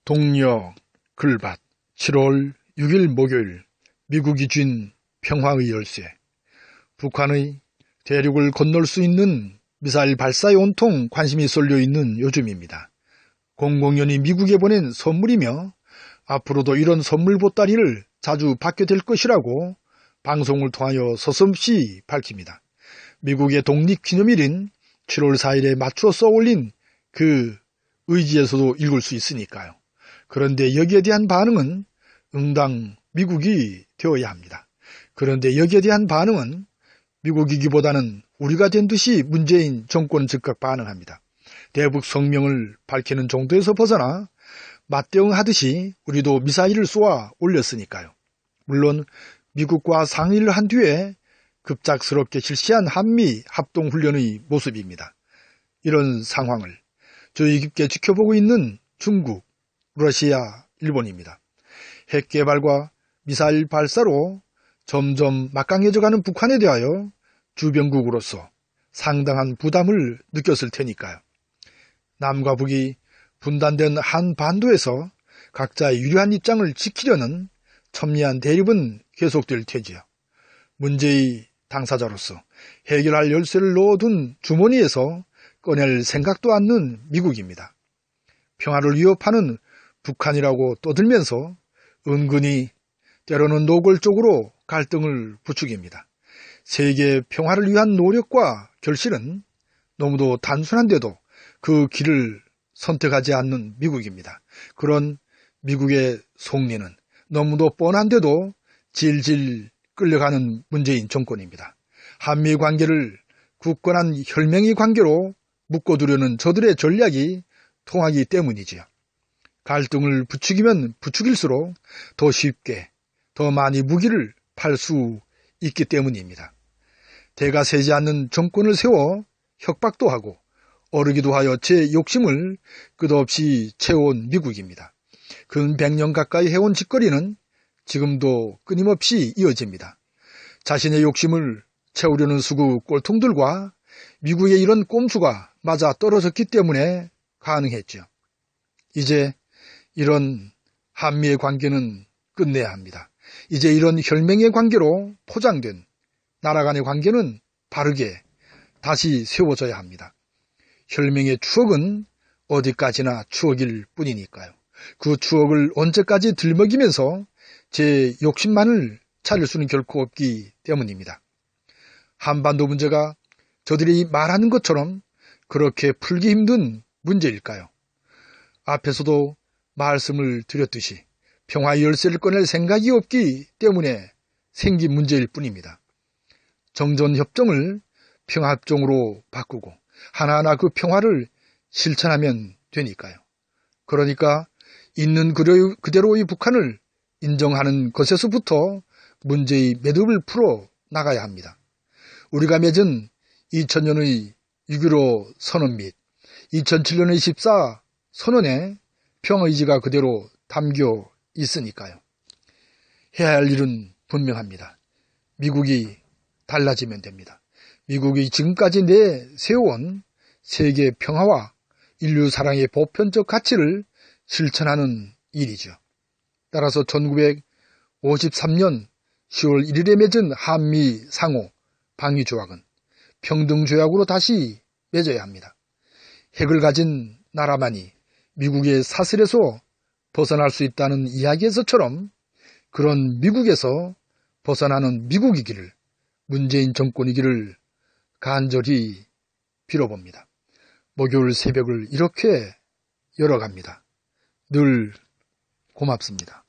동력 글밭 7월 6일 목요일 미국이 쥔 평화의 열쇠. 북한의 대륙을 건널 수 있는 미사일 발사에 온통 관심이 쏠려 있는 요즘입니다. 공공연히 미국에 보낸 선물이며 앞으로도 이런 선물 보따리를 자주 받게 될 것이라고 방송을 통하여 서슴없이 밝힙니다. 미국의 독립기념일인 7월 4일에 맞추어 써올린 그 의지에서도 읽을 수 있으니까요. 그런데 여기에 대한 반응은 응당 미국이 되어야 합니다. 그런데 여기에 대한 반응은 미국이기보다는 우리가 된 듯이 문재인 정권은 즉각 반응합니다. 대북 성명을 밝히는 정도에서 벗어나 맞대응하듯이 우리도 미사일을 쏘아 올렸으니까요. 물론 미국과 상의를 한 뒤에 급작스럽게 실시한 한미 합동훈련의 모습입니다. 이런 상황을 주의 깊게 지켜보고 있는 중국, 러시아, 일본입니다. 핵 개발과 미사일 발사로 점점 막강해져가는 북한에 대하여 주변국으로서 상당한 부담을 느꼈을 테니까요. 남과 북이 분단된 한반도에서 각자의 유리한 입장을 지키려는 첨예한 대립은 계속될 테지요. 문제의 당사자로서 해결할 열쇠를 넣어둔 주머니에서 꺼낼 생각도 않는 미국입니다. 평화를 위협하는 북한이라고 떠들면서 은근히 때로는 노골적으로 갈등을 부추깁니다. 세계 평화를 위한 노력과 결실은 너무도 단순한데도 그 길을 선택하지 않는 미국입니다. 그런 미국의 속내는 너무도 뻔한데도 질질 끌려가는 문재인 정권입니다. 한미 관계를 굳건한 혈맹의 관계로 묶어두려는 저들의 전략이 통하기 때문이지요. 갈등을 부추기면 부추길수록 더 쉽게 더 많이 무기를 팔 수 있기 때문입니다. 대가 세지 않는 정권을 세워 협박도 하고 어르기도 하여 제 욕심을 끝없이 채워온 미국입니다. 근 100년 가까이 해온 짓거리는 지금도 끊임없이 이어집니다. 자신의 욕심을 채우려는 수구 꼴통들과 미국의 이런 꼼수가 맞아 떨어졌기 때문에 가능했죠. 이제 이런 한미의 관계는 끝내야 합니다. 이제 이런 혈맹의 관계로 포장된 나라 간의 관계는 바르게 다시 세워져야 합니다. 혈맹의 추억은 어디까지나 추억일 뿐이니까요. 그 추억을 언제까지 들먹이면서 제 욕심만을 차릴 수는 결코 없기 때문입니다. 한반도 문제가 저들이 말하는 것처럼 그렇게 풀기 힘든 문제일까요? 앞에서도 말씀을 드렸듯이 평화의 열쇠를 꺼낼 생각이 없기 때문에 생긴 문제일 뿐입니다. 정전협정을 평화협정으로 바꾸고 하나하나 그 평화를 실천하면 되니까요. 그러니까 있는 그대로의 북한을 인정하는 것에서부터 문제의 매듭을 풀어 나가야 합니다. 우리가 맺은 2000년의 6.15 선언 및 2007년의 14 선언에 평화의지가 그대로 담겨 있으니까요. 해야 할 일은 분명합니다. 미국이 달라지면 됩니다. 미국이 지금까지 내세워온 세계 평화와 인류 사랑의 보편적 가치를 실천하는 일이죠. 따라서 1953년 10월 1일에 맺은 한미 상호 방위조약은 평등조약으로 다시 맺어야 합니다. 핵을 가진 나라만이 미국의 사슬에서 벗어날 수 있다는 이야기에서처럼 그런 미국에서 벗어나는 미국이기를, 문재인 정권이기를 간절히 빌어봅니다. 목요일 새벽을 이렇게 열어갑니다. 늘 고맙습니다.